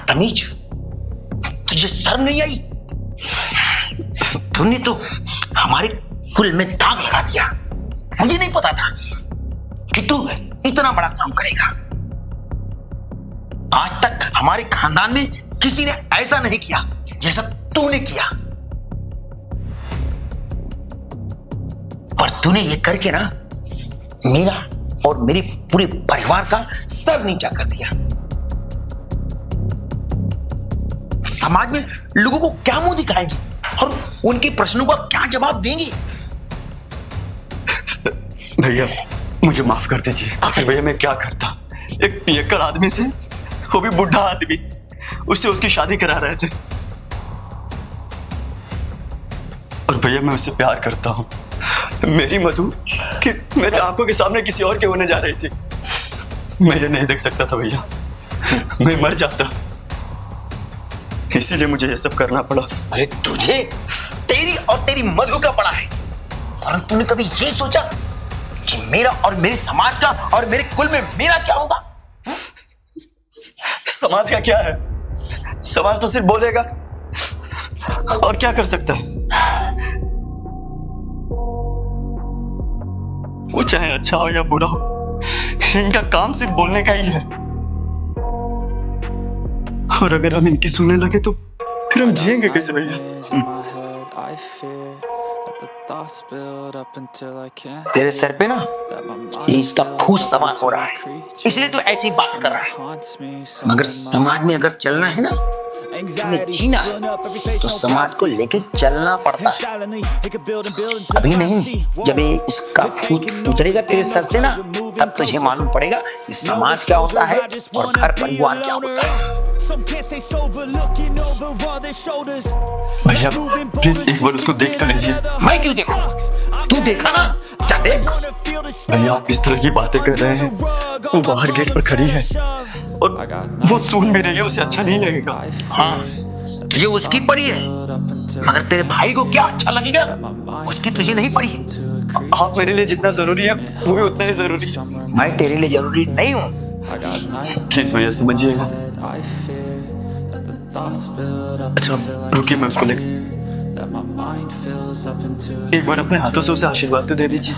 बदतमीज, तुझे शर्म नहीं आई? तूने तो हमारे कुल में दाग लगा दिया। मुझे नहीं पता था कि तू इतना बड़ा काम करेगा। आज तक हमारे खानदान में किसी ने ऐसा नहीं किया जैसा तूने किया। और तूने ये करके ना मेरा और मेरे पूरे परिवार का सर नीचा कर दिया। समाज में लोगों को क्या मुंह दिखाएंगे और उनके प्रश्नों का क्या जवाब देंगे? भैया मुझे माफ कर दीजिए। आखिर भैया मैं क्या करता, एक पियक्कड़ आदमी से, वो भी बुढ़ा आदमी, उससे उसकी शादी करा रहे थे। और भैया मैं उससे प्यार करता हूँ। मेरी मधु मेरे आंखों के सामने किसी और के होने जा रही थी। मैं ये नहीं देख सकता था भैया, मैं मर जाता। इसीलिए मुझे ये सब करना पड़ा। अरे तुझे तेरी और तेरी मधु का पड़ा है, और तूने कभी ये सोचा कि मेरा और मेरे समाज का और मेरे कुल में मेरा क्या होगा? समाज का क्या है? समाज तो सिर्फ बोलेगा, और क्या कर सकता है? वो चाहे अच्छा हो या बुरा हो, इनका काम सिर्फ बोलने का ही है। और अगर हम इनकी सुनने लगे तो फिर हम जिएंगे कैसे भैया? तेरे सर पे ना ये इसका फूस सवार हो रहा है, इसलिए तो ऐसी बात कर रहा है। मगर समाज में अगर चलना है ना, तुम्हें जीना है, तो समाज को लेके चलना पड़ता है। अभी नहीं, जब ये इसका भूत उतरेगा तेरे सर से ना, तब तुझे मालूम पड़ेगा कि समाज क्या होता है और घर परिवार क्या होता है। भैया प्लीज एक बार उसको देख तो लीजिए। मैं क्यों देखूं? तू देखा ना, क्या देख? भैया आप इस तरह की बातें कर रहे हैं, वो बाहर गेट पर खड़ी है और वो सुन भी रही है, उसे अच्छा नहीं लगेगा। हाँ, तुझे उसकी पड़ी है, मगर तेरे भाई को क्या अच्छा लगेगा? उसकी तुझे नहीं पड़ी है। आप मेरे लिए जितना जरूरी है वो भी उतना ही जरूरी है। मैं तेरे लिए जरूरी नहीं हूँ। प्लीज भैया समझिएगा। अच्छा रुकिए, मैं उसको लेकर एक बार अपने हाथों से उसे आशीर्वाद तो दे दीजिए।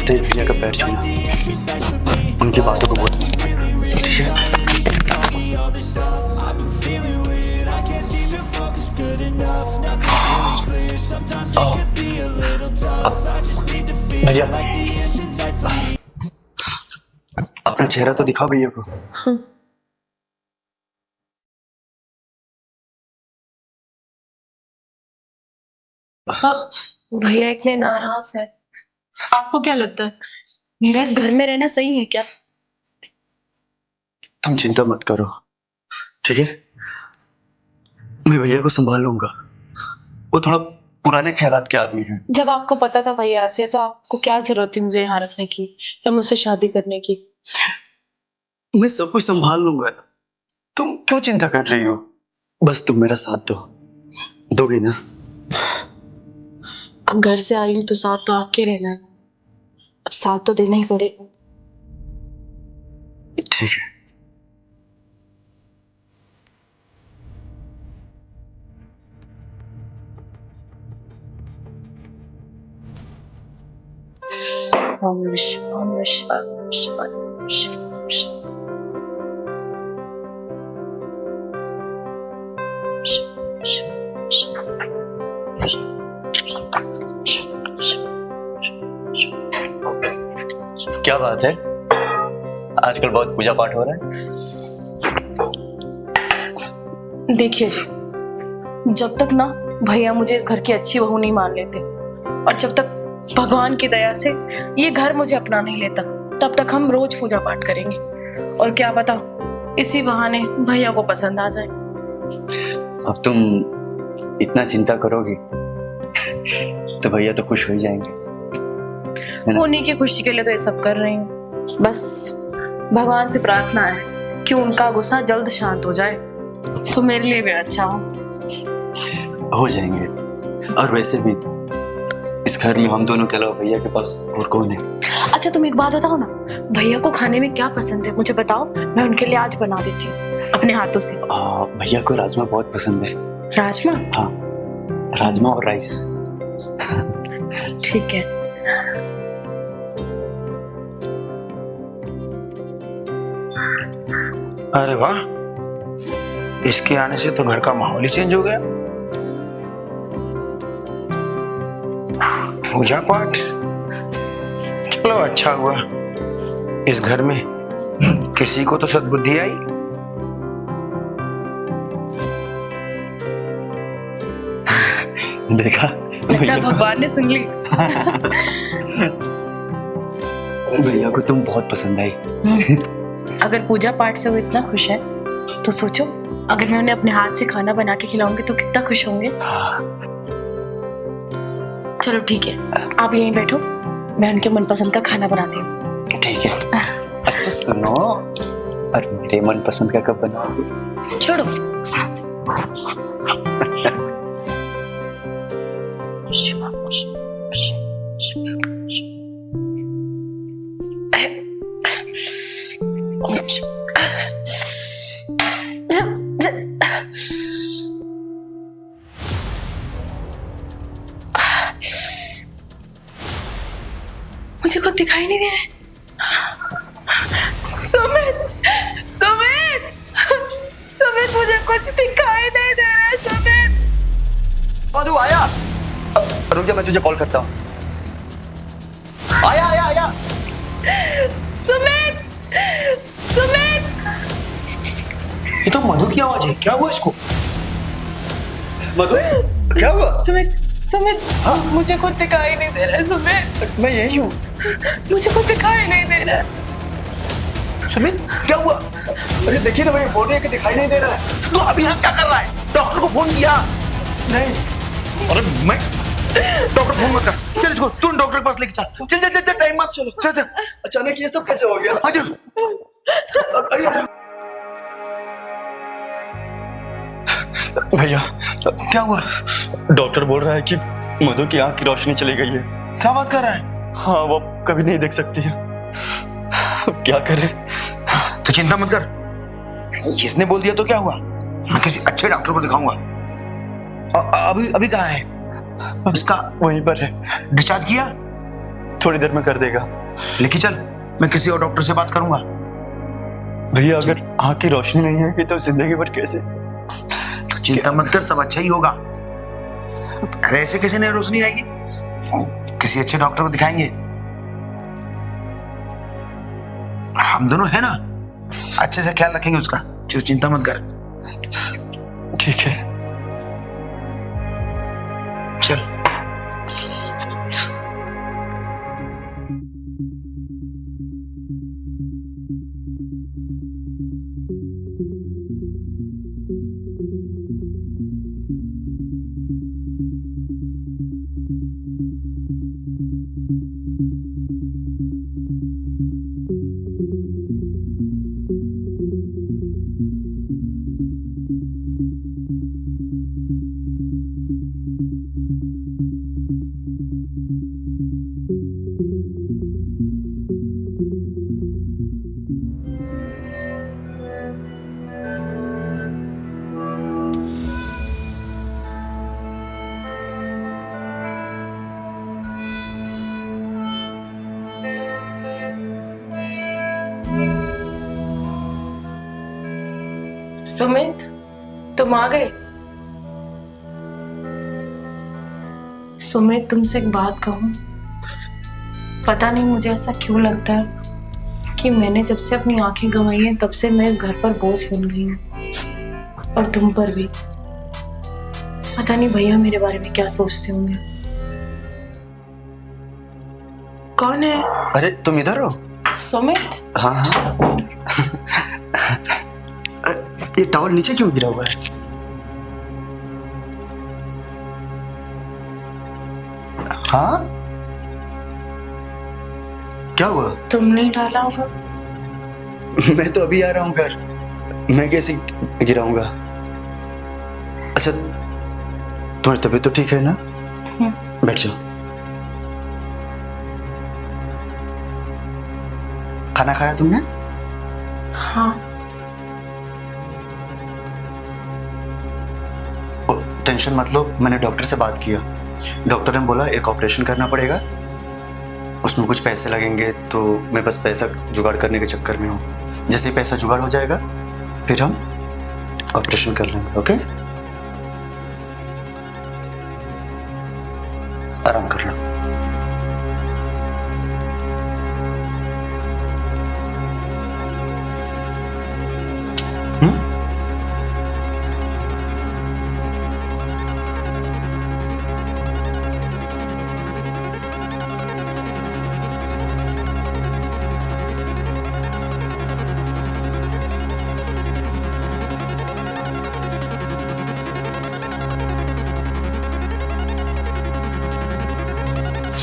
देख भैया का पैर छूना, उनकी बातों को बहुत भैया अपना चेहरा तो दिखाओ भैया को। भैया इतने नाराज है। आपको क्या लगता है मेरा इस घर में रहना सही है क्या? तुम चिंता मत करो, ठीक है? मैं भैया को संभाल लूंगा। वो थोड़ा पुराने ख्यालात के आदमी हैं। जब आपको पता था भैया ऐसे, तो आपको क्या जरूरत थी मुझे यहाँ रखने की या मुझसे शादी करने की? मैं सब कुछ संभाल लूंगा, तुम क्यों चिंता कर रही हो? बस तुम मेरा साथ दोगी ना? अब घर से आई हूँ तो साथ तो आपके रहना है, अब साथ तो देना ही पड़ेगा। ठीक है। क्या बात है, आजकल बहुत पूजा पाठ हो रहा है। देखिए जी, जब तक ना भैया मुझे इस घर की अच्छी बहू नहीं मान लेते, और जब तक भगवान की दया से ये घर मुझे अपना नहीं लेता, तब तक हम रोज पूजा पाठ करेंगे। और क्या पता इसी बहाने भैया को पसंद आ जाए। अब तुम इतना चिंता करोगी तो भैया तो खुश हो ही जाएंगे। उन्हीं की खुशी के लिए तो ये सब कर रही हूँ। बस भगवान से प्रार्थना है कि उनका गुस्सा जल्द शांत हो जाए, तो मेरे लिए भी अच्छा हो जाएंगे। और वैसे भी इस घर में हम दोनों के अलावा भैया के पास और कौन है? अच्छा तुम एक बात बताओ ना, भैया को खाने में क्या पसंद है मुझे बताओ, मैं उनके लिए आज बना देती हूँ अपने हाथों से। भैया को राजमा बहुत पसंद है। राजमा? हाँ, राजमा और राइस। ठीक है। अरे वाह, इसके आने से तो घर का माहौल ही चेंज हो गया। पूजा पाठ, चलो अच्छा हुआ, इस घर में किसी को तो सद्बुद्धि आई। देखा, लगता है भगवान ने सुन ली। भैया को तुम बहुत पसंद आई। अगर पूजा पाठ से वो इतना खुश है तो सोचो, अगर मैं उन्हें अपने हाथ से खाना बना के खिलाऊंगी तो कितना खुश होंगे। चलो ठीक है, आप यहीं बैठो, मैं उनके मनपसंद का खाना बनाती हूँ। ठीक है। अच्छा सुनो, और मेरे मनपसंद का कब बनाओगे? छोड़ो। मुझे कुछ दिखाई नहीं दे रहा है। सुमित, सुमित, सुमित, मुझे कुछ दिखाई नहीं दे रहा है। सुमित, मधु आया। रुक जा, मैं तुझे कॉल करता हूँ। आया आया आया। सुमित, सुमित। ये तो मधु की आवाज है, क्या हुआ इसको? मधु, क्या हुआ? सुमित, सुमित, मुझे कुछ दिखाई नहीं दे रहा है। सुमित, मैं यही हूँ। मुझे कुछ दिखाई नहीं दे रहा है। सुमित, क्या हुआ? अरे देखिए ना, मैं बोल रही है कि दिखाई नहीं दे रहा है। तो अभी यहाँ क्या कर रहा है? डॉक्टर को फोन किया? नहीं। अरे मैं डॉक्टर फोन मत कर, चल इसको तुम डॉक्टर के पास लेके चल। चल चल चल, टाइम मत, चलो चल चल। अचानक ये सब कैसे हो गया? आजा। भैया, क्या हुआ? डॉक्टर बोल रहा है कि मधु की आंख की रोशनी चली गई है। क्या बात कर रहा है? हाँ, वो कभी नहीं देख सकती है। क्या करें? तो चिंता मत कर, इसने बोल दिया तो क्या हुआ, मैं किसी अच्छे डॉक्टर को दिखाऊंगा। अभी अभी कहाँ है उसका? वहीं पर है। डिस्चार्ज किया? थोड़ी देर में कर देगा। लेके चल, मैं किसी और डॉक्टर से बात करूंगा। भैया, अगर आंख की रोशनी नहीं है तो जिंदगी भर कैसे? तो चिंता मत कर, सब अच्छा ही होगा। अरे ऐसे कैसे नहीं रोशनी आएगी, किसी अच्छे डॉक्टर को दिखाएंगे। हम दोनों है ना, अच्छे से ख्याल रखेंगे उसका, जो चिंता मत कर। ठीक है। चल। सुमित, तुम आ गए? सुमित, तुमसे एक बात कहूं, पता नहीं मुझे ऐसा क्यों लगता है कि मैंने जब से अपनी आंखें गंवाई हैं तब से मैं इस घर पर बोझ बन गई हूं, और तुम पर भी। पता नहीं भैया मेरे बारे में क्या सोचते होंगे। कौन है? अरे तुम इधर हो? सुमित? हाँ हाँ। ये टॉवल नीचे क्यों गिरा हुआ है? हाँ, क्या हुआ? तुमने डाला होगा। मैं तो अभी आ रहा हूँ घर, मैं कैसे गिराऊंगा? अच्छा, तुम्हारी तबीयत तो ठीक है ना? बैठ जाओ। खाना खाया तुमने? हाँ। टेंशन मत लो, मैंने डॉक्टर से बात किया। डॉक्टर ने बोला एक ऑपरेशन करना पड़ेगा, उसमें कुछ पैसे लगेंगे, तो मैं बस पैसा जुगाड़ करने के चक्कर में हूँ। जैसे ही पैसा जुगाड़ हो जाएगा फिर हम ऑपरेशन कर लेंगे। ओके, आराम कर लो।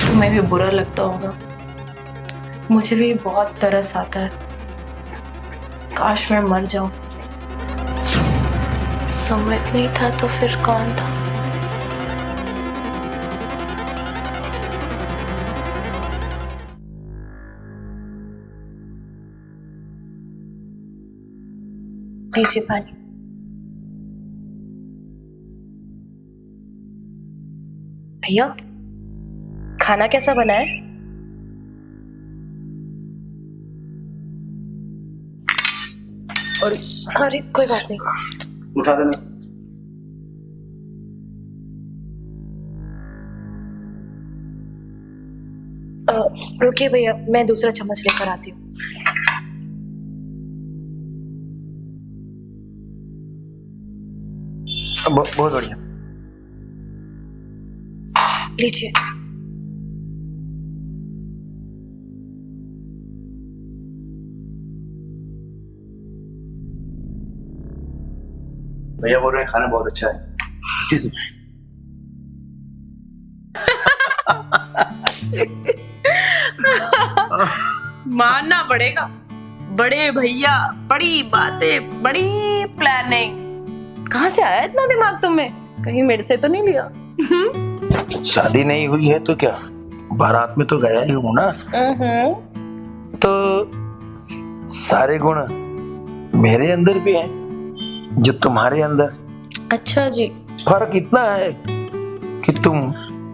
तुम्हें भी बुरा लगता होगा, मुझे भी बहुत तरस आता है। काश मैं मर जाऊं। सुमित नहीं था तो फिर कौन था? लीजिए पानी। भैया, खाना कैसा बना है? अरे कोई बात नहीं, उठा देना। रुकिए भैया, मैं दूसरा चम्मच लेकर आती हूँ। बहुत बढ़िया। लीजिए। भैया बोल रहे हैं खाना बहुत अच्छा है। मानना पड़ेगा, बड़े भैया, बड़ी बातें, बड़ी प्लानिंग। कहाँ से आया इतना दिमाग तुम्हें? कहीं मेरे से तो नहीं लिया? शादी नहीं हुई है तो क्या, बारात में तो गया ही हूं ना। तो सारे गुण मेरे अंदर भी हैं जो तुम्हारे अंदर। अच्छा जी। फर्क इतना है कि तुम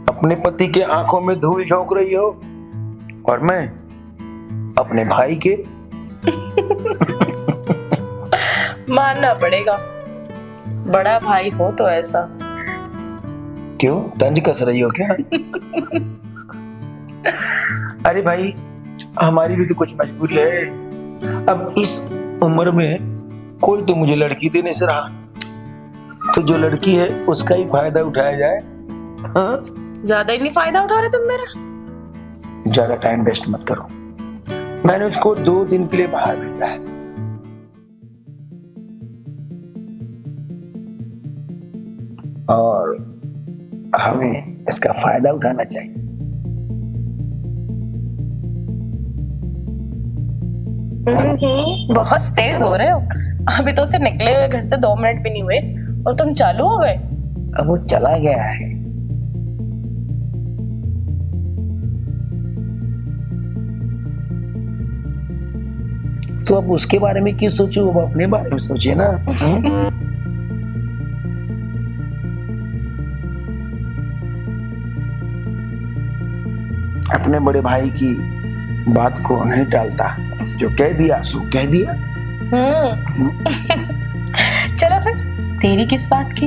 अपने पति के आंखों में धूल झोंक रही हो और मैं अपने भाई के। मानना पड़ेगा, बड़ा भाई हो तो ऐसा। क्यों तंज कस रही हो क्या? अरे भाई, हमारी भी तो कुछ मजबूरी है। अब इस उम्र में कोई तो मुझे लड़की देने से रहा, तो जो लड़की है उसका ही फायदा उठाया जाए। हाँ? ज्यादा ही नहीं फायदा उठा रहे तुम मेरा। ज्यादा टाइम वेस्ट मत करो, मैंने उसको 2 दिन के लिए बाहर भेजा है। और हमें इसका फायदा उठाना चाहिए। बहुत तेज हो रहे हो। अभी तो उसे निकले हुए घर से 2 मिनट भी नहीं हुए और तुम चालू हो गए। अब वो चला गया है। तो अब उसके बारे में क्यों सोचो, अब अपने बारे में सोचिए ना। अपने बड़े भाई की बात को नहीं टालता, जो कह दिया सो कह दिया। चलो फिर, तेरी किस बात की?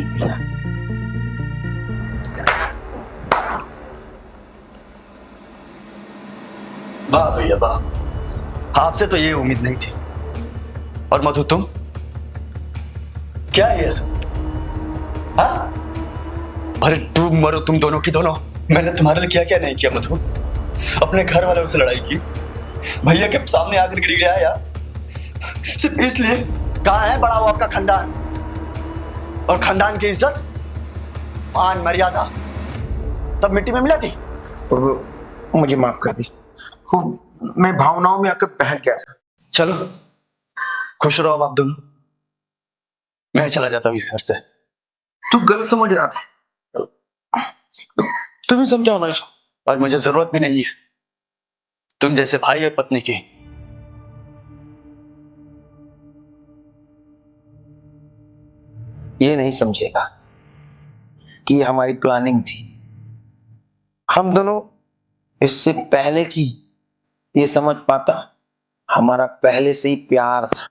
वाह भैया वाह, आपसे तो ये उम्मीद नहीं थी। और मधु तुम, क्या है ये सब? हाँ, अरे तुम मरो तुम दोनों की दोनों। मैंने तुम्हारे लिए क्या क्या नहीं किया मधु? अपने घर वालों से लड़ाई की, भैया के सामने आकर गिर गया यार, सिर्फ इसलिए। कहाँ है बड़ा वो आपका खानदान, और खानदान की इज्जत, मान मर्यादा तब मिट्टी में मिला थी। मुझे माफ कर दी, मैं भावनाओं में आकर बहक गया था। चलो खुश रहो आप दोनों, मैं चला जाता हूँ इस घर से। तू गलत समझ रहा था, तुम्हें समझाओ ना इसको। और मुझे जरूरत भी नहीं है तुम जैसे भाई और पत्नी की। ये नहीं समझेगा कि ये हमारी प्लानिंग थी। हम दोनों इससे पहले की ये समझ पाता हमारा पहले से ही प्यार था।